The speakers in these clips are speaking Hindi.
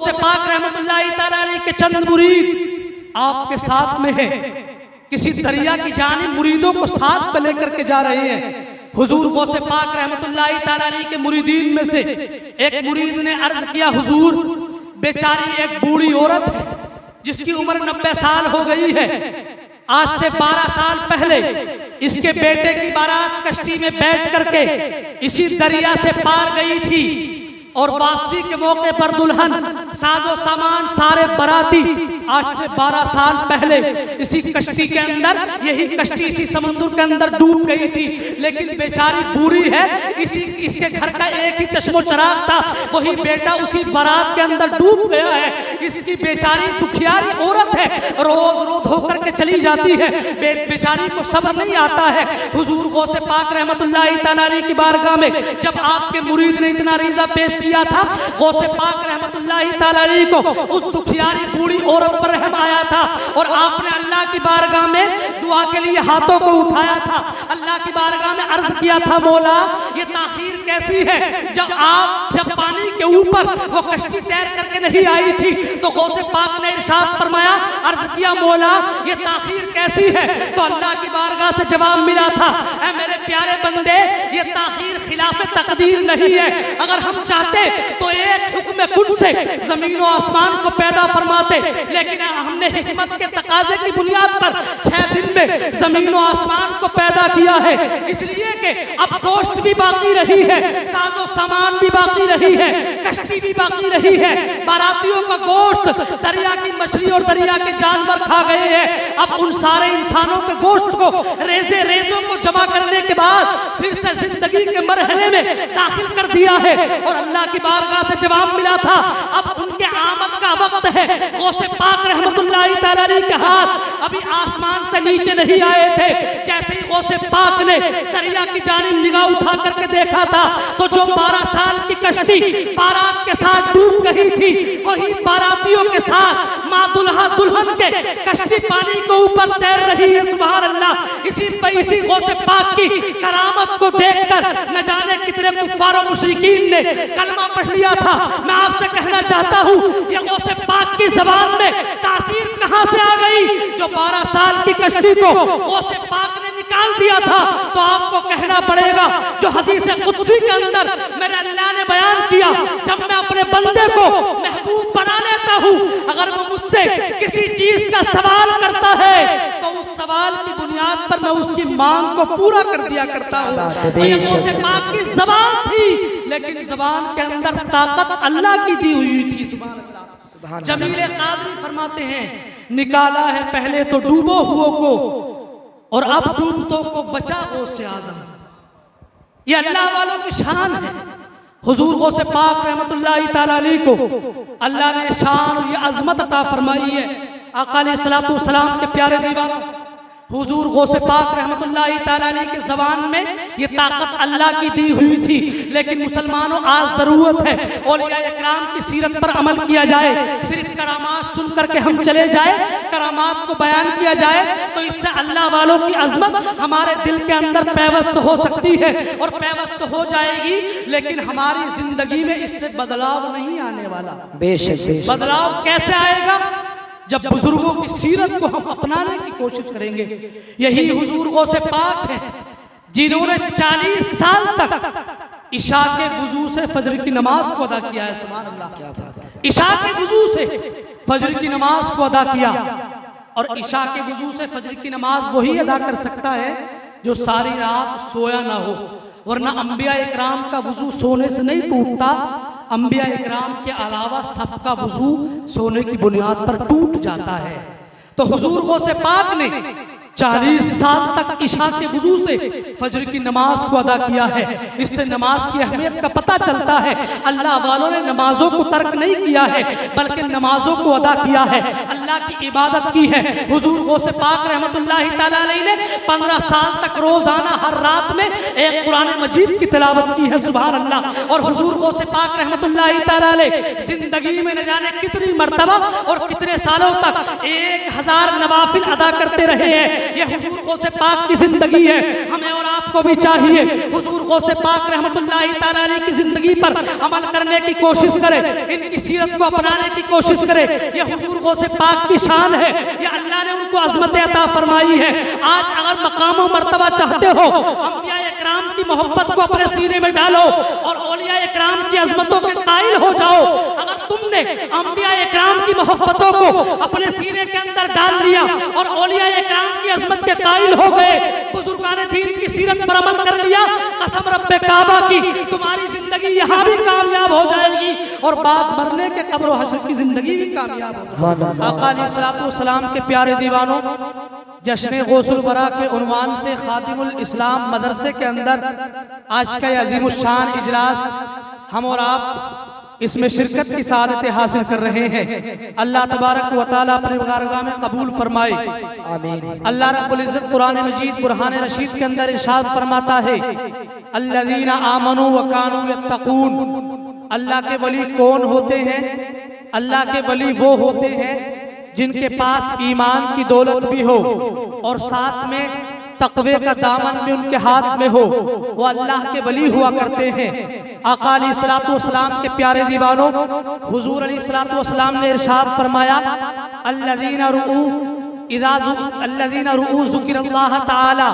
से पाक रहमतुल्लाहि तआला अलैह के चंद मुरीद आपके साथ में है, किसी दरिया की जानिब मुरीदों को साथ में लेकर के जा रहे हैं। हुजूर गौसे पाक रहमतुल्लाहि तआला अलैह के मुरीदीन में से एक मुरीद ने अर्ज किया, हुजूर बेचारी एक बूढ़ी औरत है जिसकी उम्र 90 साल हो गई है। आज से 12 साल पहले इसके बेटे की बारात कश्ती में बैठ करके इसी दरिया से पार गई थी और वापसी के मौके पर दुल्हन साजो सामान सारे बराती आज से 12 साल पहले इसी कश्ती के अंदर, यही कश्ती इसी समुद्र के अंदर डूब गई थी। लेकिन बेचारी बूढ़ी है, इसके घर का एक ही चश्मो चराग था, वही बेटा उसी बारात के अंदर डूब गया है। इसकी बेचारी दुखियारी औरत है, रोज रोज होकर के चली जाती है, बेचारी को सब्र नहीं आता है। हुजूर गौसे पाक रहमतुल्लाहि तआला अलैह की बारगाह में जब आपके मुरीद ने इतना रीज़ा पेश किया था, गौसे पाक रहमतुल्लाहि तआला अलैह को उस दुखियारी बूढ़ी औरत पर रहम आया था और आपने अल्लाह की बारगाह में दुआ के लिए हाथों को उठाया था, अल्लाह की बारगाह में अर्ज किया था, मौला ये ताखीर कैसी है, जब पानी के ऊपर वो कश्ती तैर करके नहीं आई थी तो गौसे पाक ने इरशाद फरमाया, अर्ज किया, मौला ये ताखीर कैसी है, तो अल्लाह की बारगाह से जवाब मिला था, ऐ मेरे प्यारे बंदे ये ताखीर खिलाफ तकदीर नहीं है। अगर हम चाहते तो एक हुक्म कुन से जमीन और आसमान को पैदा फरमाते, लेकिन हमने हिकमत के तकाजे की बुनियाद पर 6 दिन में जमीन और आसमान को पैदा किया है, इसलिए कि अब गोश्त भी बाकी रही है, साजो सामान भी बाकी रही है, कश्ती भी बाकी रही है, बारातियों का गोश्त दरिया की मछली और दरिया के जानवर खा गए हैं। अब उन सारे इंसानों के गोश्त को रेजों को जमा करने के बाद फिर से जिंदगी के मरहले में दाखिल कर दिया है और अल्लाह की बारगाह से जवाब मिला था, अब उनके आमद का वक्त है। गौसे पाक रहमतुल्लाहि तआला अलैह के हाथ अभी आसमान से नीचे नहीं आए थे, जैसे ही गौसे पाक ने दरिया की जानिब निगाह उठा करके देखा था तो जो 12 साल की कश्ती बारात के साथ डूब गई थी, वही बारातियों के साथ माँ दुल्हा दुल्हन के कश्ती पानी के ऊपर तैर रही है। सुभान अल्लाह। इसी गौसे पाक की करामत को देखकर न जाने कितने कुफ्फार और मुशरिकीन ने कलमा पढ़ लिया था। मैं आपसे कहना चाहता हूँ ये गौसे पाक की ज़बान में तासीर कहाँ से आ गई, जो 12 साल की कश्ती को गौसे पाक ने निकाल दिया था। तो आपको कहना पड़ेगा जो हदीस कुदसी के अंदर मेरे अल्लाह ने बयान किया, जब मैं अपने बंदे को महबूब बना लेता हूँ, अगर वो मुझसे किसी चीज का सवाल करता है तो उस सवाल की बुनियाद पर मैं उसकी मांग को पूरा कर दिया करता हूँ। ये गौसे पाक की ज़बान थी, लेकिन ज़बान के अंदर ताकत अल्लाह की दी हुई थी। सुभान अल्लाह। जमीले कादरी फरमाते हैं, निकाला है पहले तो डूबो हुओं को और अब डूबतों को बचा गौसे आज़म। ये अल्लाह वालों की शान है। हुजूर गौसे पाक रहमतुल्लाहि तआला अलैह को अल्लाह ने शान और ये अजमत अता फरमाई है। आका अलैहिस्सलातु वस्सलाम के प्यारे दीवाना हुजूर गौसे पाक रहमतुल्लाहि तआला अलैह के ज़बान में ये ताकत अल्लाह की दी हुई थी, लेकिन मुसलमानों आज ज़रूरत है औलिया इकराम की सीरत पर अमल किया जाए। सिर्फ करामात सुन करके हम चले जाए, करामात को बयान किया जाए तो इससे अल्लाह वालों की अजमत हमारे दिल के अंदर पैवस्त हो सकती है और पैवस्त हो जाएगी, लेकिन हमारी जिंदगी में इससे बदलाव नहीं आने वाला। बेशक बदलाव कैसे आएगा? जब बुजुर्गों की सीरत को हम अपनाने की कोशिश करेंगे। यही हुजूर गौसे पाक है जिन्होंने 40 साल तक इशा के वुजू से फजर की नमाज को अदा किया है। सुभान अल्लाह। क्या बात है। इशा के वुजू से फजर की नमाज को अदा किया, और इशा के वुजू से फजर की नमाज वही अदा कर सकता है जो सारी रात सोया ना हो, वरना अंबिया इकराम का वुजू सोने से नहीं टूटता। अंबिया इकराम के अलावा सबका वुजू सोने की बुनियाद पर टूट जाता है। तो हुजूर गौसे पाक ने 40 साल तक इशा के वुजू से फजर की नमाज को अदा किया है। इससे नमाज की अहमियत का पता चलता है। अल्लाह वालों ने नमाजों को तर्क नहीं किया है, बल्कि नमाजों को अदा किया है। अल्लाह की इबादत की है। हुजूर गौसे पाक रहमतुल्लाहि तआला अलैहि ने 15 साल तक रोजाना हर रात में एक कुरान मजीद की तिलावत की है, सुभान अल्लाह। और हुजूर गौसे पाक रहमतुल्लाहि तआला अलैहि जिंदगी में न जाने कितनी मर्तबा और कितने सालों तक 1000 नवाफिल अदा करते रहे हैं। ये हुजूर गौसे पाक की जिंदगी है, हमें और आपको भी चाहिए हुजूर गौसे पाक रहमतुल्लाहि तआला अलैहि की जिंदगी पर अमल करने की कोशिश करे, इनकी सीरत को अपनाने की कोशिश करे। ये हुजूर गौसे पाक की शान है, ये अल्लाह ने उनको अज़मत अता फरमाई है। आज अगर मकाम और मर्तबा चाहते हो, अंबिया इकराम की मोहब्बत को अपने सीने में डालो और औलिया इकराम की अज़मतों के कायल हो जाओ। अगर तुमने अंबिया इकराम की मोहब्बतों को अपने सीने के अंदर डाल लिया और औलिया इकराम की अज़मत के कायल हो गए, बुजुर्गान दीन की सीरत पर अमल कर लिया, कसम रब्बे काबा की तुम्हारी जिंदगी यहाँ भी कामयाब हो जाएगी और बाद मरने के कब्र और हश्र की जिंदगी भी कामयाब हो जाएगी। आका अलैहिस्सलातु वस्सलाम के प्यारे दीवानों, जश्न गौसुल वरा के उन्वान से खादिमुल इस्लाम मदरसे के अंदर आज का अजीमुशान इजलास हम और आप इसमें शिरकत की सादत हासिल कर रहे हैं। अल्लाह तबारक व तआला अपने बारगाह में कबूल फरमाए, आमीन। अल्लाह रब्बुल इज्जत कुरान मजीद बुरहान रशीद के अंदर इरशाद फरमाता है, अल्लज़ीना आमनू व कानू यत्तकून। अल्लाह के वली कौन होते हैं? अल्लाह के वली वो होते हैं जिनके पास ईमान की दौलत भी हो और साथ में तकवे का दामन भी उनके हाथ में हो, वो अल्लाह के वली हुआ करते हैं। आका अलैहिस्सलातु वस्सलाम के प्यारे दीवानों, हुजूर अलैहिस्सलातु वस्सलाम ने इरशाद फरमाया, अल्लज़ीना रुऊ ज़िक्रुल्लाह ताला।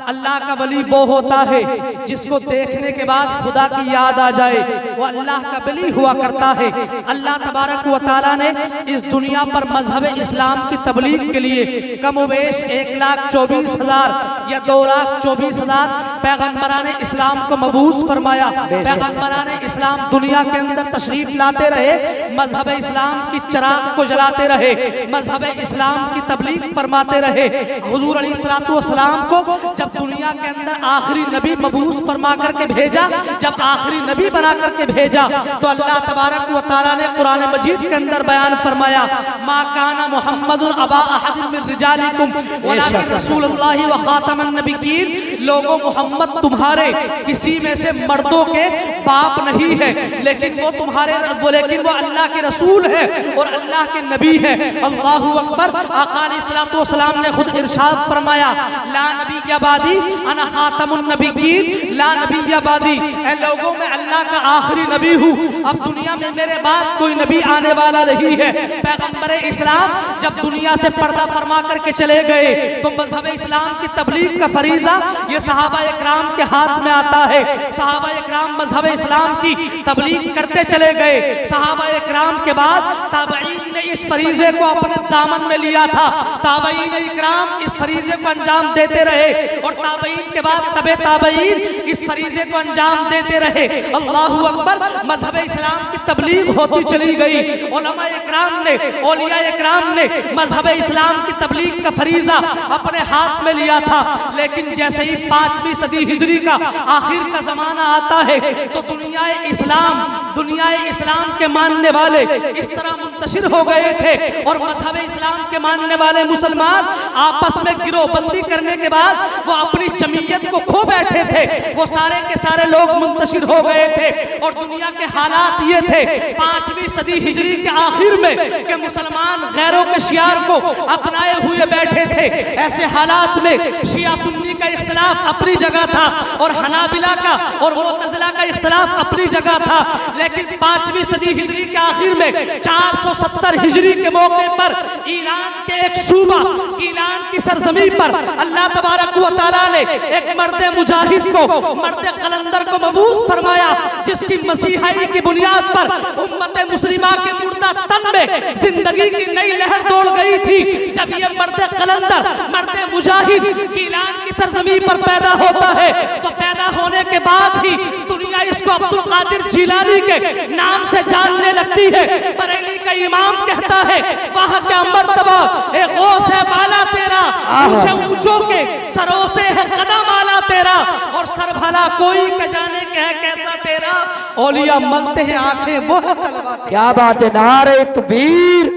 अल्लाह का वली वो होता है जिसको देखने के बाद खुदा की याद आ जाए, वो अल्लाह का वली हुआ करता है। अल्लाह तबारक व तआला ने इस दुनिया पर मजहब इस्लाम की तबलीग के लिए कमोबेश 1,24,000 या 2,24,000 पैगम्बराने इस्लाम को मबूस फरमाया। पैगम्बराने इस्लाम दुनिया के अंदर तशरीफ लाते रहे, मजहब इस्लाम की चिराग को जलाते रहे, मजहब इस्लाम की तबलीग फरमाते रहे। हुजूर अलैहिस्सलातु वस्सलाम को जब दुनिया के अंदर आखिरी नबी मबूस फरमा करके भेजा, जब आखिरी नबी बना करके भेजा, तो अल्लाह तबारक व तआला ने कुरान मजीद के अंदर बयान फरमाया, मा काना मुहम्मदुन अबा अहदिन मिन रिजालिकुम वलाकिन रसूलुल्लाह व खातमन नबिय्यीन। लोगों, मोहम्मद तुम्हारे किसी में से मर्दों के बाप नहीं है, लेकिन वो तुम्हारे लेकिन वो अल्लाह के रसूल है और अल्लाह के नबी है। अल्लाहु अकबर। आका अलैहिस्सलातु वस्सलाम ने खुद इरशाद फरमाया, ला नबी बादी अना खातमुन नबिय्यीन, ला नबी बादी। ऐ लोगों, मैं अल्लाह का आखिरी नबी हूँ, अब दुनिया में मेरे बाद कोई नबी आने वाला नहीं है। पैगंबर इस्लाम जब दुनिया से पर्दा फरमा करके चले गए तो मजहब इस्लाम की तबलीग का फरीजा ये सहाबा इकराम के हाथ में आता है। सहाबा इकराम मजहब इस्लाम की तबलीग करते चले गए। सहाबा इकराम के बाद ताबईन ने इस फरीजे को अपने दामन में लिया था। ताबईन इकराम इस फरीजे को अंजाम देते रहे और ताबईन के बाद तबे ताबईन इस फरीजे को अंजाम देते रहे। अल्लाहु अकबर। मजहब इस्लाम की तबलीग होती चली गई। उलमा इकराम ने, औलिया इकराम ने मजहब इस्लाम की तबलीग का फरीजा अपने हाथ में लिया था, लेकिन जैसे ही 5वीं सदी हिजरी का आखिर का जमाना आता है तो दुनिया इस्लाम के मानने वाले इस तरह मुंतशिर हो गए थे और मजहब इस्लाम के मानने वाले मुसलमान आपस में गिरोहबंदी करने के बाद वो अपनी जमीयत को खो बैठे थे। वो सारे के सारे लोग मुंतशिर हो गए थे और दुनिया के हालात ये थे 5वीं सदी हिजरी के आखिर में कि मुसलमान गैरों के शियार को अपनाए हुए बैठे थे। ऐसे हालात में शिया सुन्नी का इख्तिलाफ अपनी जगह था और हनाबिला का और मुअतज़िला का इख्तिलाफ अपनी जगह था, लेकिन 5वीं सदी हिजरी के आखिर में 470 हिजरी के मौके पर ईरान के एक सूबा ईरान की सरजमी पर अल्लाह तबारक व तआला ने एक मर्द मुजाहिद को, मर्द कलंदर को मबूस फरमाया, जिसकी मसीहाई की बुनियाद पर उम्मत मुस्लिमा के मुर्दा तन में जिंदगी की नई लहर दौड़ गई थी। जब ये मर्द कलंदर, मर्द मुजाहिद ईरान की सरजमी पर पैदा होता है तो पैदा होने के बाद ही दुनिया इसको अब्दुल कादिर जिलानी के नाम से जानने लगती है। बरेली का इमाम कहता है, वह क्या मर्तबा ए गौस है बाला तेरा, ऊंचे ऊंचों के सरों से है कदम आला तेरा, और सर भला कोई का जाने के है कैसा तेरा, औलिया मलते हैं आंखें वो है तलवा। क्या बात है, नारे तकबीर,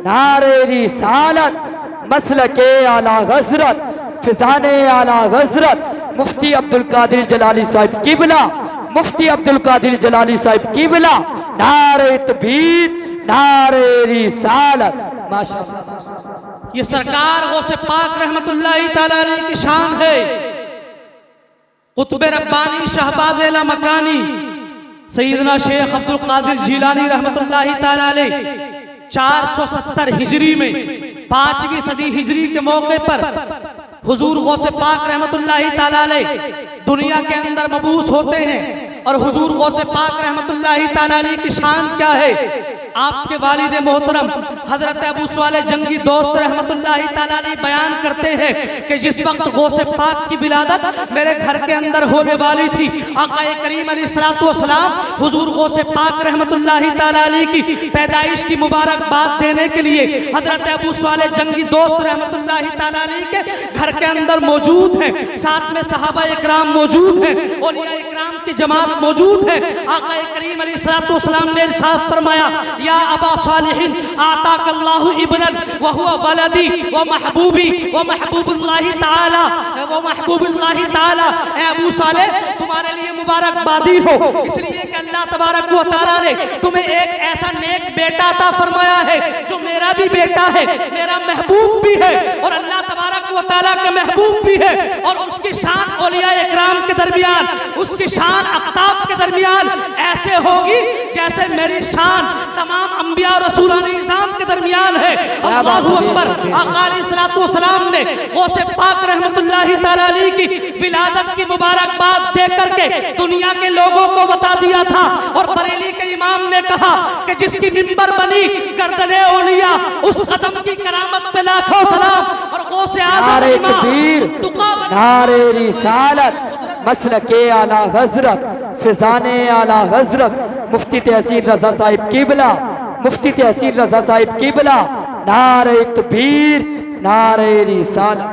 नारे रिसालत, मसलके आला हज़रत, फिज़ाने आला हज़रत, मुफ्ती अब्दुल कादिर जलाली साहिब किबला, मुफ्ती अब्दुल कादिर जलाली साहिब किबला, नारे तकबीर, नारे रिसालत। माशाअल्लाह। ये सरकार गौसे पाक रहमतुल्लाहि ताला अलैह की शान है। कुतुब रब्बानी शहबाज एला मकानी सैयदना शेख अब्दुल कादिर जिलानी रहमतुल्लाहि ताला अलैह 470 हिजरी में 5वीं सदी हिजरी के मौके पर हुजूर गौसे पाक रहमतुल्लाहि ताला अलैह दुनिया के अंदर मबूस होते हैं। और हुजूर गौसे पाक रहमतुल्लाहि ताला अलैह की शान क्या है? आपके वालिद मोहतरम हजरत अबू सालेह जंगी दोस्त रहमतुल्लाहि ताला अलैह बयान करते हैं कि जिस वक्त गौसे पाक की विलादत मेरे घर के अंदर होने वाली थी, आका करीम अलैहिस्सलातु वस्सलाम हुजूर गौसे पाक रहमतुल्लाहि ताला अलैह की पैदाइश की मुबारकबाद देने के लिए हजरत अबू सालेह जंगी दोस्त रहमतुल्लाहि ताला अलैह के घर के अंदर मौजूद है। साथ में सहाबा इकराम मौजूद है, औलिया इकराम की जमात मौजूद है। आका करीम अलैहिस्सलातु वस्सलाम ने इरशाद फरमाया, या अबा सालिहिन आताकल्लाहु इब्नन व हुवा वलदी व महबूबी व महबूबुल्लाहि ताला व महबूबुल्लाहि ताला। ए अबू सालेह, तुम्हारे लिए मुबारकबादी हो, इसलिए कि अल्लाह तबारक व तआला ने तुम्हें एक ऐसा नेक बेटा अता फरमाया है जो मेरा भी बेटा है, मेरा महबूब भी है और अल्लाह तबारक व तआला का महबूब भी है। और उसकी शान औलिया इकराम के दरमियान, उसकी शान अख्ताब के दरमियान ऐसे होगी जैसे मेरी शान तमाम अंबिया और रसूलाने निज़ाम के दरमियान है। अल्लाहु अकबर। आका अलैहिस्सलातु वस्सलाम ने गौसे पाक रहमतुल्लाहि ताला अलैह की विलादत की मुबारकबाद दे करके दुनिया के लोगों को बता दिया था। और बरेली के इमाम ने कहा कि जिसकी मिंबर बनी गर्दने औलिया, उस कदम की करामत पे लाखों सलाम। और गौसे नारे तकबीर, नारे रिसालत, मसलके आला हज़रत, फिज़ाने आला हज़रत, मुफ्ती तहसील रज़ा साहिब किबला, मुफ्ती तहसील रज़ा साहिब किबला, नारे तकबीर, नारे रिसालत।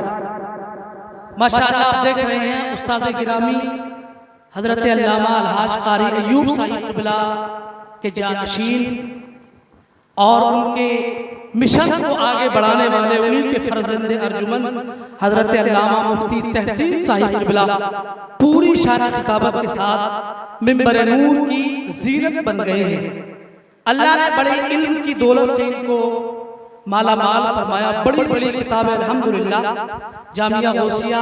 माशाअल्लाह आप देख रहे हैं उस्ताद गिरामी हजरत अल्लामा अलहाज कारी अय्यूब साहिब किबला के जानशीन और उनके मिशन को आगे बढ़ाने वाले उन्हीं के फर्जंद अर्जुमन हजरत अल्लामा मुफ्ती तहसीन साहिब किबला पूरी शान खिताबत के साथ मिंबर नूर की जीनत बन गए हैं। अल्लाह ने बड़े इल्म की दौलत से इनको माला माल फरमाया। बड़ी बड़ी किताबें अल्हम्दुलिल्लाह जामिया गौसिया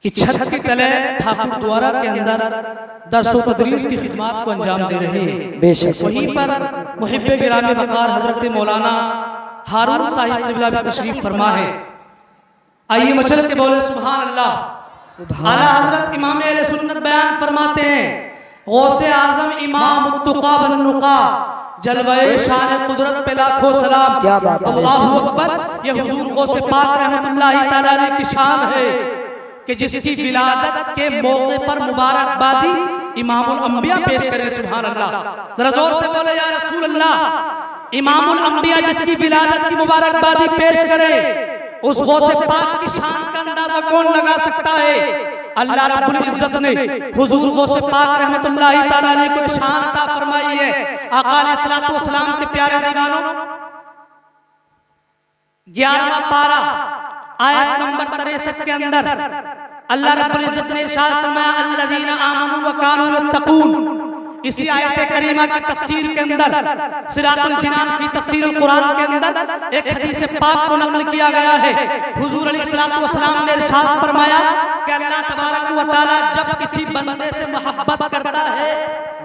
की छत के तले ठाकुर द्वारा के अंदर दर्स व तदरीस की खिदमत को अंजाम दे रहे हैं। बेशक वहीं पर मुहिब्बे गिरामी वक़ार हजरत मौलाना हारून साहिब किबला भी तशरीफ फरमा है। आइए मचल के बोले सुभान अल्लाह। आला हजरत इमाम अहले सुन्नत बयान फरमाते हैं, गौसे आजम इमाम उत्तुका बन्नुका जलवाए शान कुदरत पे लाखों सलाम। क्या बात है, अल्लाहु अकबर। ये हुजूर गौसे पाक रहमतुल्लाहि ताला अलैह की शान है कि जिसकी विलादत के मौके पर मुबारकबादी इमामुल अंबिया पेश करें। सुभान अल्लाह। जरा जोर से बोले या रसूल अल्लाह। इमामुल अंबिया जिसकी विलादत की मुबारकबादी पेश करे, उस गौसे पाक की शान का अंदाजा कौन लगा सकता है? अल्लाह रब्बुल इज्जत ने हुजूर गौसे पाक रहमतुल्लाहि ताला अलैह को शान अता फरमाई है। आका अलैहिस्सलातु वस्सलाम के प्यारे दीवानों, 11वां पारा आयत नंबर 63 के अंदर अल्लाह रब्बुल इज्जत ने इरशाद फरमाया, अल्लज़ीना आमनू व कानू यत्तकून। इसी आयत करीमा की तफसीर के अंदर सिरातुल जिनान फी तफसीरुल कुरान के अंदर एक हदीस पाक को नकल किया गया है। हुजूर अलैहिस्सलातु वस्सलाम ने इरशाद फरमाया कि अल्लाह तबारक व तआला जब किसी बंदे से मोहब्बत करता है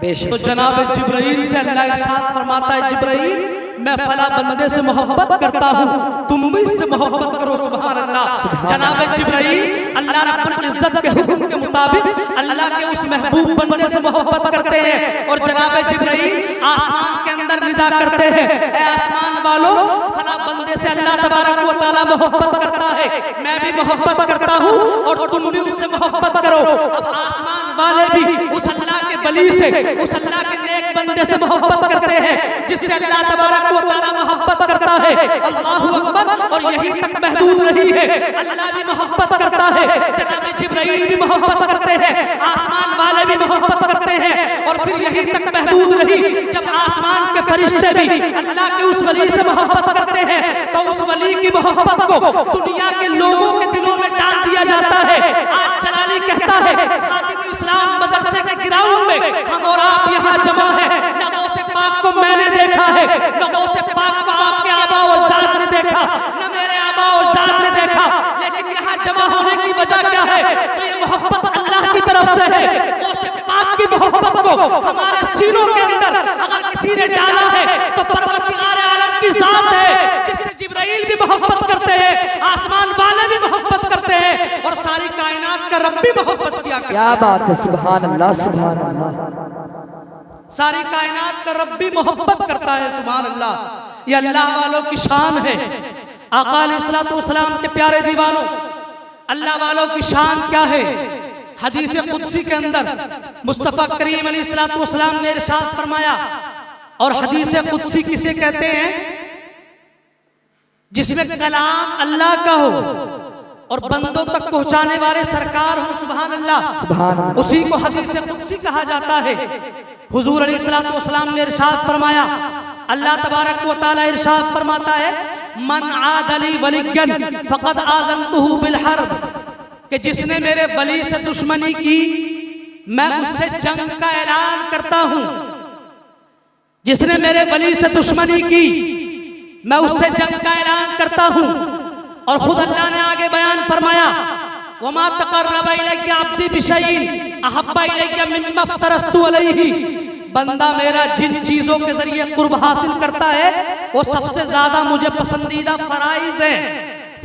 तो जनाब जिब्राइल से अल्लाह इरशाद फरमाता है, जिब्राइल मैं फला बंदे से मोहब्बत करता हूँ, तुम भी इससे मोहब्बत करो। सुभान अल्लाह। जनाब जिब्राइल अल्लाह रब्बुल इज्जत के हुक्म के मुताबिक अल्लाह के उस महबूब बंदे से मोहब्बत करते हैं और जनाब जिब्राइल आसमान के अंदर निदा करते हैं, ऐ आसमान वालों, फला बंदे से अल्लाह तबारक व तआला मोहब्बत करता है, मैं भी मोहब्बत करता हूँ और तुम भी उससे मोहब्बत करो। अब आसमान वाले भी उस अल्लाह के वली से, उस अल्लाह के नेक बंदे बंदे से मोहब्बत करते हैं जिससे अल्लाह तबारक व तआला मोहब्बत करता है। अल्लाहु अकबर। और यही तक महदूद रही है, अल्लाह भी मोहब्बत करता है, जनाब जिब्राइल भी मोहब्बत करते हैं, आसमान वाले भी मोहब्बत करते हैं। और फिर यही तक महदूद रही, जब आसमान के फरिश्ते भी अल्लाह के उस वली से मोहब्बत करते हैं तो उस वली की मोहब्बत को दुनिया के लोगों के दिलों में डाल दिया जाता है। आज जलाली कहता है खादिम इस्लाम मदरसे के ग्राउंड में हम और आप यहाँ जमा है, नगों से पाक को मैंने देखा है, नगों से पाक को आपके आबा और अजदाद ने देखा, न मेरे आबा और अजदाद ने देखा, लेकिन यहाँ जमा होने की वजह क्या है? तो ये मोहब्बत अल्लाह की तरफ से है। गौसे पाक की मोहब्बत को हमारे सीनों के अंदर अगर किसी ने डाला है तो परवरदिगार आलम की जात है, जिससे जिब्राइल भी मोहब्बत करते हैं, आसमान वाले भी मोहब्बत करते हैं और सारी कायनात का रब भी मोहब्बत किया करता है। क्या बात है, सुभान अल्लाह सुभान अल्लाह। सारी कायनात का रब भी मोहब्बत करता है, सुभान अल्लाह। ये अल्लाह वालों की शान है। आका अलैहिस्सलातु वस्सलाम के प्यारे दीवानों, अल्लाह वालों की शान क्या है? हदीस कुदसी के अंदर मुस्तफा करीम अलैहिस्सलातु वस्सलाम ने इरशाद फरमाया, और हदीस कुदसी किसे कहते हैं? जिसमें कलाम अल्लाह का हो और बंदों तक पहुंचाने वाले सरकार हो, सुभान अल्लाह, सुभान अल्लाह। उसी को हदीस कुदसी कहा जाता है। हुजूर अलैहिस्सलातु वस्सलाम ने इरशाद फरमाया, अल्लाह तबारक व तआला इरशाद फरमाता है, मन आदली वलियन फक़द आज़मतुहु बिल हर्ब, कि जिसने मेरे वली से दुश्मनी की मैं उससे जंग का ऐलान करता हूं। जिसने मेरे वली से दुश्मनी की मैं उससे जंग का ऐलान करता हूं। और खुद अल्लाह ने आगे बयान फरमाया, वमा तक़र्रब इलैया अब्दी बिशैइन अहब्बा इलैया मिम्मा अफ्तरस्तु अलैहि, बंदा मेरा जिन चीजों के जरिए कुर्ब हासिल करता है वो सबसे ज्यादा मुझे पसंदीदा फराइज है।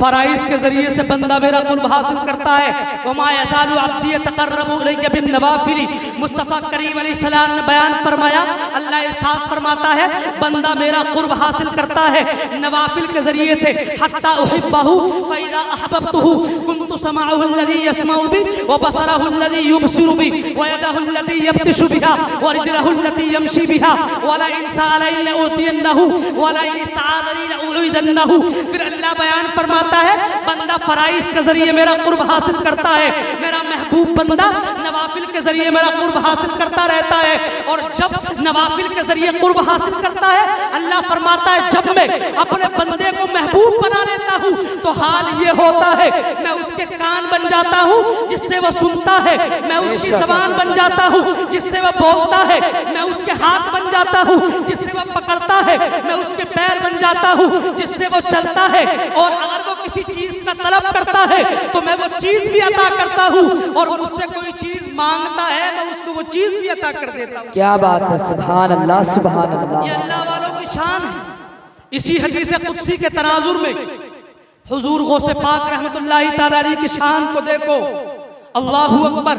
फराइज के जरिए से बंदा मेरा कुर्ब हासिल करता है। वमा यज़ालु अब्दी यतक़र्रबु इलैया बिन नवाफिल, मुस्तफ़ा करीम अलैहिस्सलाम ने बयान फरमाया, अल्लाह इरशाद फरमाता है, बंदा मेरा कुर्ब हासिल करता है नवाफिल के जरिए से, हत्ता उहिब्बहु फ़इज़ा अहबब्तुहु कुन्तु समाअहु अल्लज़ी यस्मअु बिही व बसरहु अल्लज़ी युबसिरु बिही व यदहु अल्लती यब्तिशु बिहा व रिजलहु अल्लती यमशी बिहा व ला इन सअलनी लऊतियन्नहु व ला इन इस्तआज़नी लउइदन्नहु। फिर अल्लाह बयान फरमाता है, बंदा फराइज के जरिए मेरा कुर्ब हासिल करता है, मेरा महबूब बंदा नवाफिल के जरिए मेरा कुर्ब हासिल करता रहता है। और जब नवाफिल के जरिए कुर्ब हासिल करता है, अल्लाह फरमाता है, जब मैं अपने बंदे को महबूब बना लेता हूँ तो हाल ये होता है, मैं उसके कान बन जाता हूँ जिससे वह सुनता है, मैं उसकी जबान बन जाता हूँ जिससे वह बोलता है, मैं उसके हाथ बन जाता हूँ जिससे वह पकड़ता है, मैं उसके पैर बन जाता हूँ जिससे वो चलता है। और अगर वो किसी चीज का तलब करता है तो मैं वो चीज भी अता करता हूँ, और मुझसे कोई चीज मांगता है मैं उसको वो चीज भी अता कर देता हूँ। क्या बात है, सुभान अल्लाह सुभान अल्लाह। ये अल्लाह वालों की शान है। इसी हदीस कुदसी के तनाजुर में हुजूर गौसे पाक रहमतुल्लाहि तआला अलैहि की शान को देखो, अल्लाहु अकबर।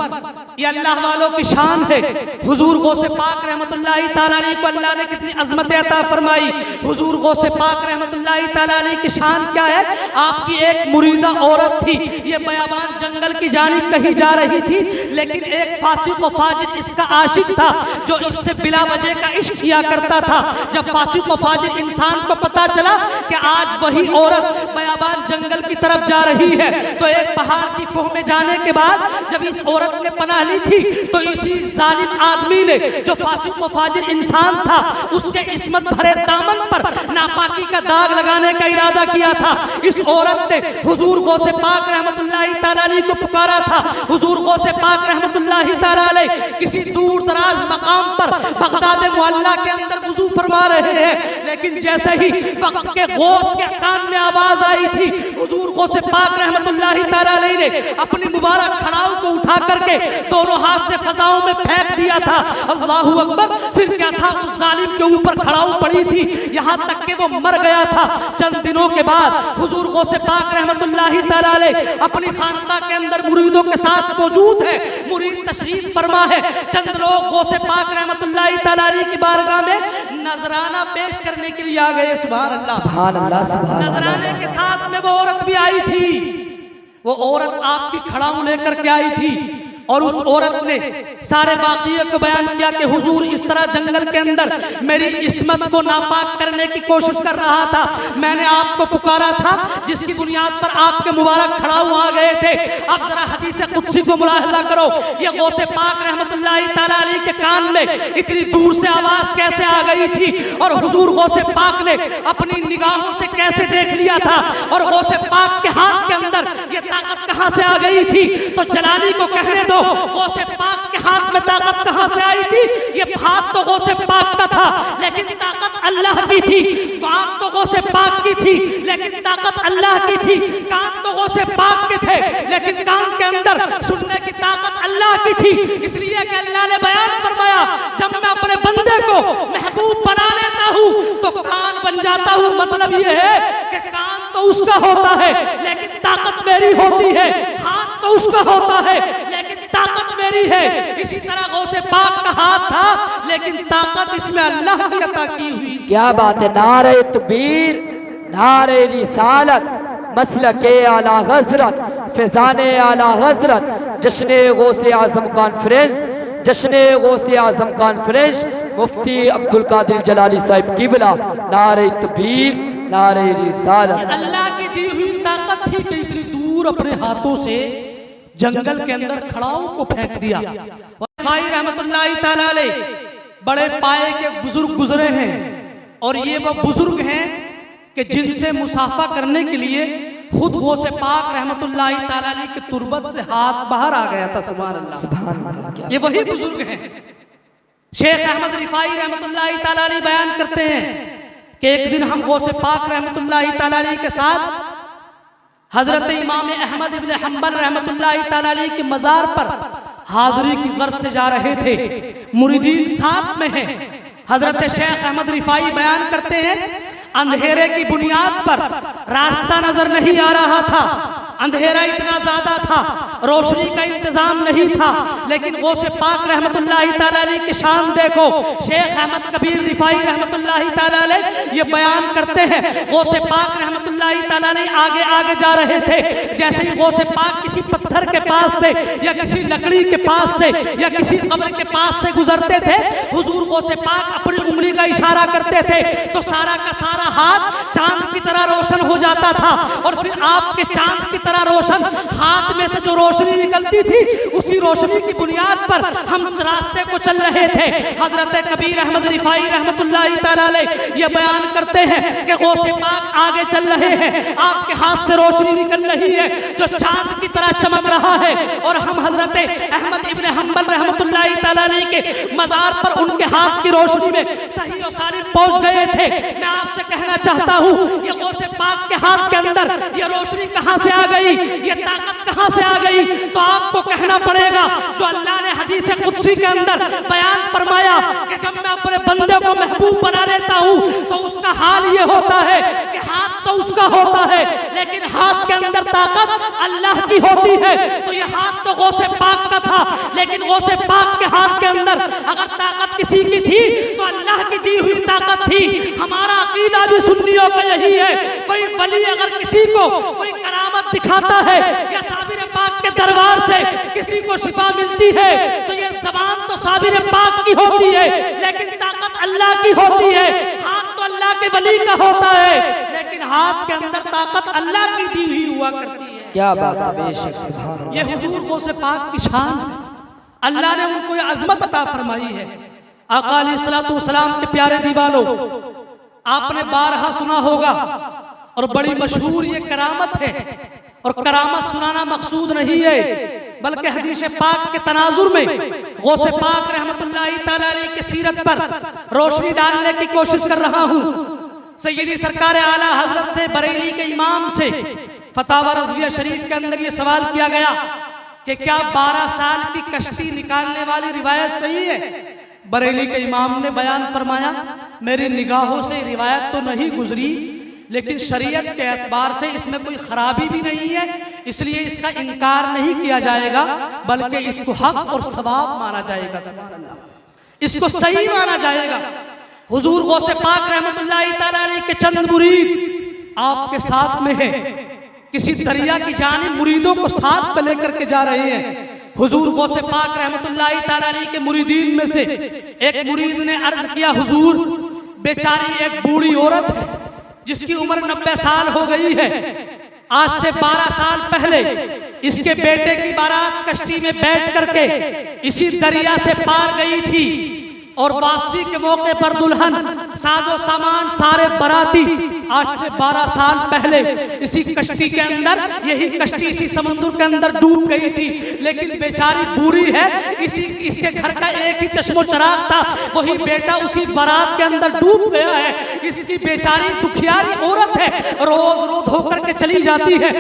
ये अल्लाह वालों की शान है। हुजूर गौसे पाक रहमतुल्लाहि तआला अलैहि को अल्लाह ने कितनी अजमत अता फरमाई। हुजूर गौसे पाक रहमतुल्लाहि तआला अलैहि की शान क्या है? आपकी एक मुरीदा औरत थी, ये बयाबान जंगल की जानिब कहीं जा रही थी, लेकिन एक फासिक व फाजिर इसका आशिक था जो इससे बिला वजह का इश्क किया करता था। जब फासिक व फाजिर इंसान को पता चला कि आज वही औरत बयाबान जंगल की तरफ जा रही है, तो एक पहाड़ की कोह में जाने के बाद जब इस औरत ने पनाह ली थी तो इसी जालिम आदमी ने जो फासिक व फाजिर इंसान था उसके इस्मत भरे दामन पर नापाकी का दाग लगाने का इरादा किया था। इस औरत ने हुजूर गौसे पाक रहमतुल्लाहि तआला अलैहि को पुकारा था। हुजूर गौसे पाक रहमतुल्लाहि तआला अलैहि किसी दूर दराज मकाम पर बगदाद मुअल्ला के अंदर वुजू फरमा रहे हैं, लेकिन जैसे ही वक्त के गौस के कान में आवाज आई थी, हुजूर गौसे पाक रहमतुल्लाहि तआला अलैहि ने अपनी मुबारक खड़ाऊ को उठा करके दोनों हाथ से फजाओं में फेंक दिया था। अल्लाहू अकबर। फिर क्या था, उस जालिम के ऊपर खड़ाऊ पड़ी थी, यहाँ तक कि वो मर गया था। चंद दिनों के बाद हुजूर गौसे पाक रहमतुल्लाहि तआला अलैहि अपनी खानका के अंदर मुरीदों के साथ मौजूद है। मुरीद तशरीफ फरमा है। चंद लोग गौसे पाक रहमतुल्लाहि तआला अलैहि की बारगाह में नजराना पेश करने के लिए आ गए। सुभान अल्लाह सुभान अल्लाह सुभान अल्लाह। नजराने के साथ में वो औरत भी आई थी। वो औरत आपकी खड़ाऊ लेकर के आई थी और उस औरत ने सारे वाक़ये को बयान किया कि हुजूर इस तरह जंगल के अंदर मेरी इस्मत को नापाक करने की कोशिश कर रहा था, मैंने आपको पुकारा था जिसकी बुनियाद पर आपके मुबारक खड़ाऊ आ गए थे। अब जरा हदीस कुदसी को मुलाहिजा करो, ये गौसे पाक रहमतुल्लाहि तआला अलैह के कान में इतनी दूर से आवाज कैसे आ गई थी और हुजूर गौसे पाक ने अपनी निगाहों से कैसे देख लिया था और गौसे पाक के हाथ के अंदर ये ताकत कहां से आ गई थी। तो जलाली को कहने दो, गौसे पाक के हाथ में ताकत कहां से आई थी। ये हाथ तो गौसे पाक का था लेकिन ताकत अल्लाह की थी, आंख तो गौसे पाक की थी लेकिन ताकत अल्लाह की थी, कान तो गौसे पाक के थे लेकिन कान के अंदर सुनने की ताकत अल्लाह की थी। इसलिए कि अल्लाह ने बयान फरमाया, जब मैं अपने बंदे को महबूब बना लेता हूं तो कान बन जाता हूं। मतलब ये है कि कान तो उसका होता है लेकिन ताकत मेरी होती है, हाथ तो उसका होता है लेकिन ताकत मेरी है। इसी तरह गौसे पाक का हाथ था लेकिन ताकत इसमें अल्लाह की अता की हुई। क्या बात है। नारे तकबीर, नारे रिसालत, मसलके आला हजरत, फैज़ाने आला हजरत, जश्न गौसे आजम कॉन्फ्रेंस, जश्न गौसे आजम कॉन्फ्रेंस, मुफ्ती अब्दुल कादिर जलाली साहिब किबला। नारे तकबीर, नारे रिसालत। अल्लाह की दी हुई ताकत थी कि इतनी दूर अपने हाथों से जंगल के अंदर खड़ाऊ को फेंक दिया। भाई रहमतुल्लाहि तआला अलैह बड़े पाए के बुजुर्ग गुजरे हैं और ये वो बुजुर्ग हैं कि जिनसे मुसाफा करने के लिए खुद गौसे पाक रहमतुल्लाहि तआला अलैह की तुरबत से हाथ बाहर आ गया था। सुभान अल्लाह, सुभान अल्लाह। ये वही बुजुर्ग हैं। शेख अहमद रिफाई रहमतुल्लाहि तआला अलैह बयान करते हैं कि एक दिन हम गौसे पाक रहमतुल्लाहि तआला अलैह के साथ हजरत इमाम अहमद इब्न हम्बल रहमतुल्लाहि तआला अलैह की मज़ार पर हाज़री की गर्ज से जा रहे थे। मुरीदीन साथ में हैं। हजरत शेख अहमद रिफाई बयान करते हैं, अंधेरे की बुनियाद पर रास्ता नजर नहीं आ रहा था, अंधेरा इतना ज्यादा था, रोशनी का इंतजाम नहीं था, लेकिन गौसे पाक रहमतुल्लाहि तआला अलैह की शान देखो। शेख अहमद कबीर रिफाई रहमतुल्लाहि तआला अलैह ये बयान करते हैं, गौसे पाक रहमतुल्लाहि तआला अलैह आगे आगे जा रहे थे। जैसे ही गौसे पाक किसी पत्थर के पास से या किसी लकड़ी के पास से या किसी कब्र के पास से गुजरते थे, हुजूर गौसे पाक अपनी उंगली का इशारा करते थे तो सारा का सारा हाथ चांद की तरह रोशन हो जाता था और फिर आपके चांद की तरह रोशन हाथ में से जो रोशनी निकलती थी उसी रोशनी की बुनियाद पर हम रास्ते को चल रहे थे। हजरत कबीर अहमद रिफाई रहमतुल्लाहि तआला अलैह ये बयान करते हैं कि गौसे पाक आगे चल रहे हैं, आपके हाथ से रोशनी निकल रही है जो चांद की तरह चमक रहा है और हम हजरत अहमद इब्न हम्बल रहमतुल्लाहि तआला अलैह के मज़ार पर उनके हाथ की रोशनी में सही और सालिम पहुंच गए थे। मैं आपसे कहना चाहता हूँ, ये गौसे पाक के हाथ के अंदर ये रोशनी कहाँ से आ गई, ये ताकत कहाँ से आ गई? तो आपको कहना पड़ेगा जो अल्लाह ने हदीस कुदसी के अंदर बयान फरमाया कि जब मैं अपने बंदे को महबूब बना लेता हूँ तो उसका हाल ये होता है कि हाथ तो उसका होता है लेकिन हाथ के अंदर ताकत अल्लाह की होती है। तो ये हाथ तो गौसे पाक का था लेकिन गौसे पाक के हाथ के अंदर अगर ताकत किसी की थी तो अल्लाह की दी हुई ताकत थी। हमारा अकीदा भी सुन्नियों का यही है, कोई वली अगर किसी को कोई करामत दिखाता है या साबिर पाक के दरबार से किसी को शिफा मिलती है तो ये ज़बान तो साबिर पाक की होती है लेकिन ताकत अल्लाह की होती है। हाथ तो अल्लाह के वली का होता है लेकिन हाथ के अंदर ताकत अल्लाह की दी हुई हुआ करती है। क्या बात है, बेशक सुभान अल्लाह। ये हुजूर गौसे पाक की शान है, अल्लाह ने उनको ये अजमत अता फरमाई है। आका अलैहिस्सलातु वस्सलाम के प्यारे दीवानों, आपने बारहा सुना होगा और बड़ी मशहूर ये करामत है और करामत सुनाना मकसूद नहीं है बल्कि हदीस पाक के तनाजुर में गौसे पाक रहमतुल्लाहि तआला अलैह की सीरत पर रोशनी डालने की कोशिश कर रहा हूँ। सैयदी सरकार आला हजरत से बरेली के इमाम से फतावा रज़विया शरीफ के अंदर ये सवाल किया गया कि क्या 12 साल की कश्ती निकालने वाली रिवायत सही है? बरेली के इमाम ने बयान फरमाया, मेरी निगाहों से रिवायत तो नहीं गुजरी लेकिन शरीयत के एतबार से इसमें कोई खराबी भी नहीं है, इसलिए इसका इनकार नहीं किया जाएगा बल्कि इसको हक और सवाब माना जाएगा। सुभान अल्लाह, इसको सही माना जाएगा। हुजूर गौसे पाक रहमतुल्लाहि तआला अलैह के चंद मुरीद आपके साथ में है, किसी दरिया की जानिब मुरीदों को साथ में लेकर के जा रहे हैं। हुजूर गौसे पाक रहमतुल्लाहि ताला अलैहि के मुरीदीन में से एक मुरीद ने अर्ज किया, हुजूर बेचारी एक बूढ़ी औरत है जिसकी उम्र 90 साल हो गई है। आज से 12 साल पहले इसके बेटे की बारात कश्ती में बैठ करके इसी दरिया से पार गई थी और वापसी के मौके पर दुल्हन साजो सामान सारे बाराती आज से 12 साल पहले इसी कश्ती के अंदर, यही कश्ती इसी समुद्र के अंदर डूब गई थी। लेकिन बेचारी बूढ़ी है, इसके घर का एक ही चश्मो चराग था, वही बेटा उसी बारात के अंदर डूब गया है। इसकी बेचारी दुखियारी औरत है, रोज रोज होकर के चली जाती है,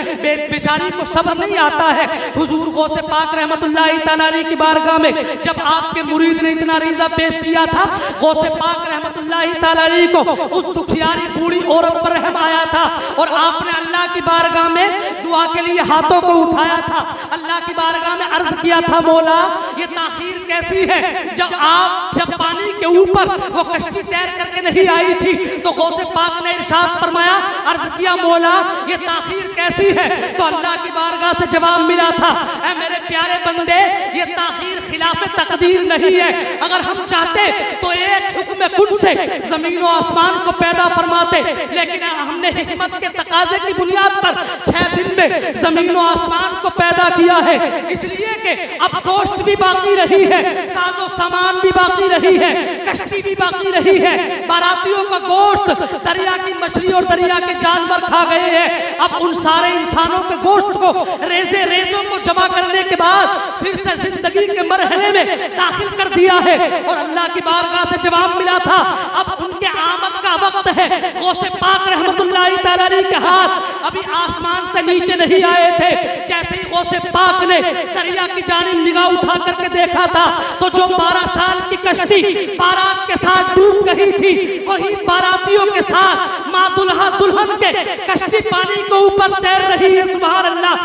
बेचारी को सब्र नहीं आता है। हुजूर गौसे पाक रहमतुल्लाहि ताला अलैहि की बारगाह में जब आपके मुरीद ने इतना रीज़ा पेश किया था, गौसे पाक रहमतुल्लाहि ताला अलैहि को उस दुखियारी बूढ़ी औरत पर रहम आया था और आपने अल्लाह की बारगाह में दुआ के लिए हाथों को उठाया था, अल्लाह की बारगाह में अर्ज किया था, मौला ये ताखीर कैसी है, जब पानी के ऊपर वो कश्ती तैर करके नहीं आई थी तो गौसे पाक ने इरशाद फरमाया, अर्ज किया, मौला ये ताखीर कैसी है, तो अल्लाह की बारगाह से जवाब मिला था, ऐ मेरे प्यारे बंदे ये ताखीर खिलाफ तकदीर नहीं है। अगर हम चाहते तो एक हुक्म कुन से जमीन और आसमान को पैदा फरमाते, लेकिन हमने हिकमत के तकाजे की बुनियाद पर 6 दिन में जमीन और आसमान को पैदा किया है, इसलिए कि अब गोश्त भी बाकी रही है, साजो सामान भी बाकी रही है, कश्ती भी बाकी रही है। बारातियों का गोश्त दरिया की मछली और दरिया के जानवर खा गए हैं। अब उन सारे इंसानों के गोश्त को रेजों को जमा करने के बाद फिर से जिंदगी के मरहले में दाखिल कर दिया है और अल्लाह की बारगाह से जवाब मिला था, अब उनके आमद का वक्त है। गौसे पाक रहमतुल्लाहि ताला अलैहि के हाथ अभी आसमान से नीचे नहीं आए थे। जैसे ही गौसे पाक ने दरिया की जानिब निगाह उठा करके देखा था तो जो 12 साल की कश्ती बारात के साथ डूब गई थी, वही बारातियों के साथ माँ दुल्हा दुल्हन के कश्ती पानी के ऊपर तैर रही है। सुभान अल्लाह।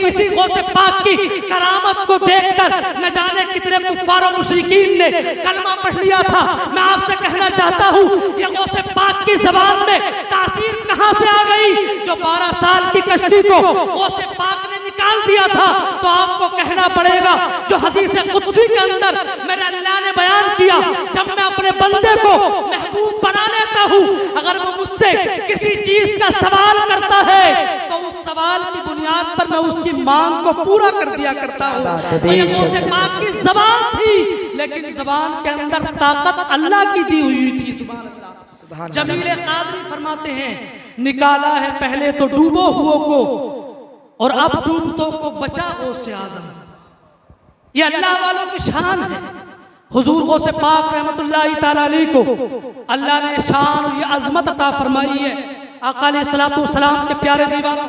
इसी गौसे पाक की करामत को देखकर न जाने कितने कुफ्फार और मुशरिकीन ने कलमा पढ़ लिया था। मैं आपसे कहना चाहता हूँ ये गौसे पाक की ज़बान में तासीर कहाँ से आ गई, जो 12 साल की कश्ती को गौसे पाक ने निकाल दिया था। तो आपको कहना पड़ेगा जो हदीस कुदसी के अंदर मेरे अल्लाह ने बयान किया, जब मैं अपने बंदे को महबूब बना लेता हूँ, अगर वो मुझसे किसी चीज का सवाल करता है तो उस सवाल की बुनियाद पर मैं उसकी मांग को पूरा कर दिया करता हूँ। गौसे पाक की ज़बान थी, लेकिन ज़बान के अंदर ताकत अल्लाह की दी हुई थी। सुभान अल्लाह। जमील कादरी फरमाते हैं, निकाला है पहले तो डूबो हुओं को और अब डूबतों को बचा गौसे आज़म। ये अल्लाह वालों की शान है। हुजूर गौसे पाक रहमतुल्लाहि ताला अलैहि को अल्लाह ने शान और ये अजमत अता फरमाई है। आका अलैहिस्सलातु वस्सलाम के प्यारे दीवान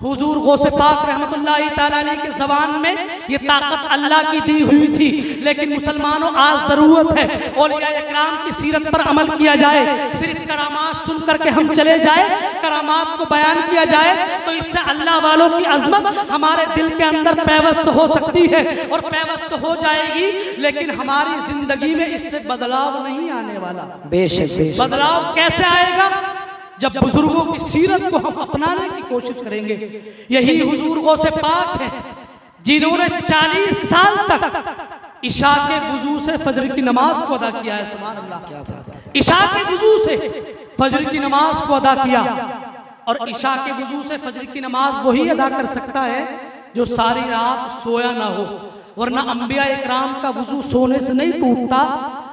हुजूर गौसे पाक रहमतुल्लाहि ताला अलैहि के ज़बान में ये ताकत अल्लाह की दी हुई थी। लेकिन मुसलमानों आज ज़रूरत है औलिया इकराम की सीरत पर अमल किया जाए। सिर्फ करामात सुन करके हम चले जाए, करामात को बयान किया जाए तो इससे अल्लाह वालों की अजमत हमारे दिल के अंदर पैवस्त हो सकती है और पैवस्त हो जाएगी, लेकिन हमारी जिंदगी में इससे बदलाव नहीं आने वाला। बेशक बेशक। बदलाव कैसे आएगा? जब बुजुर्गों की सीरत को हम अपनाने की कोशिश करेंगे। यही हुजूर गौसे पाक है जिन्होंने 40 साल तक इशा के वुजू से फजर की नमाज को अदा किया है। सुभान अल्लाह। क्या बात है। इशा के वुजू से फजर की नमाज को अदा किया, और इशा के वुजू से फजर की नमाज वही अदा कर सकता है जो सारी रात सोया ना हो, वरना अंबिया इकराम का वुजू सोने से नहीं टूटता।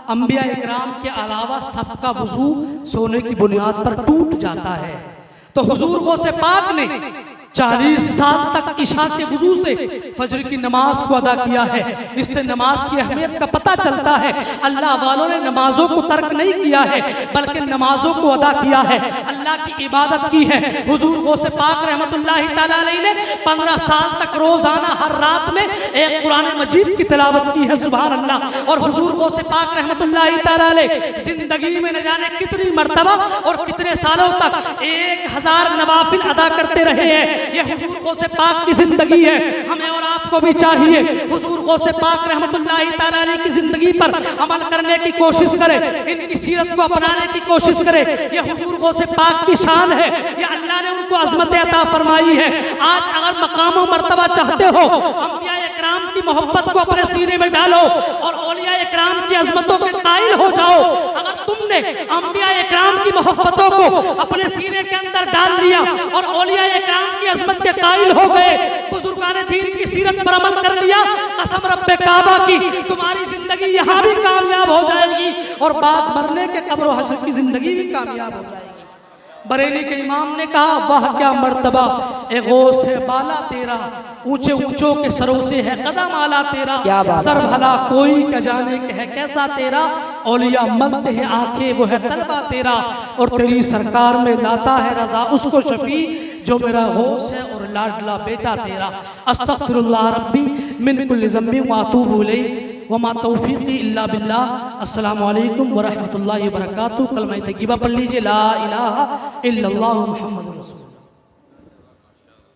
अंबिया इकराम के अलावा सबका वुजू सोने की बुनियाद पर टूट जाता है। तो हुजूर गौसे पाक ने 40 साल तक इशा के वुजू से फजर की नमाज को अदा किया है। इससे नमाज की अहमियत का पता चलता है। अल्लाह वालों ने नमाजों को तर्क नहीं किया है, बल्कि नमाजों को अदा किया है, अल्लाह की इबादत की है। हुजूर गौसे पाक रहमतुल्लाहि ताला अलैहि ने 15 साल तक रोजाना हर रात में एक कुरान मजीद की तिलावत की है। सुभान अल्लाह। और हुजूर गौसे पाक रहमतुल्लाहि ताला अलैहि जिंदगी में न जाने कितनी मर्तबा और कितने सालों तक 1000 नवाफिल अदा करते रहे हैं। ये हुजूर गौसे पाक की जिंदगी है। हमें और आपको भी चाहिए हुजूर गौसे पाक रहमतुल्लाहि ताला अलैहि की जिंदगी पर अमल करने की कोशिश करें, इनकी सीरत को अपनाने की कोशिश करें। ये हुजूर गौसे पाक की शान है, ये अल्लाह ने उनको अज़मत अता फरमाई है। आज अगर मकाम और मर्तबा चाहते हो, अंबिया इकराम की मोहब्बत को अपने सीने में डालो और औलिया इकराम की अजमतों के कायल हो जाओ। अगर तुमने अंबिया इकराम की मोहब्बतों को अपने सीने के अंदर डाल लिया और औलिया इकराम की अजमत के कायल हो गए, बुजुर्गान दीन की सीरत पर अमल कर लिया, कसम रब्बे काबा की तुम्हारी जिंदगी यहाँ भी कामयाब हो जाएगी और बाद मरने के कब्र और हश्र की जिंदगी भी कामयाब हो जाएगी। बरेली के इमाम ने कहा, वाह क्या मर्तबा ए गौस है बाला तेरा, ऊंचे ऊंचों के सरों से है कदम आला तेरा, सर भला कोई का जाने के है कैसा तेरा, औलिया मंद है आंखें वो है तलबा तेरा, और तेरी सरकार में लाता है रजा उसको शफी जो मेरा गौस है और लाडला बेटा तेरा। अस्तगफिरुल्लाह रब्बी मिन कुल्लि ज़ंबि व अतूबु इलैहि व मा तौफीक़ी इल्ला बिल्लाह। अस्सलामु अलैकुम व रहमतुल्लाहि व बरकातुहू। कलमा तय्यबा पढ़ लीजिए, ला इलाहा इल्लल्लाहु मुहम्मदुर रसूलुल्लाह।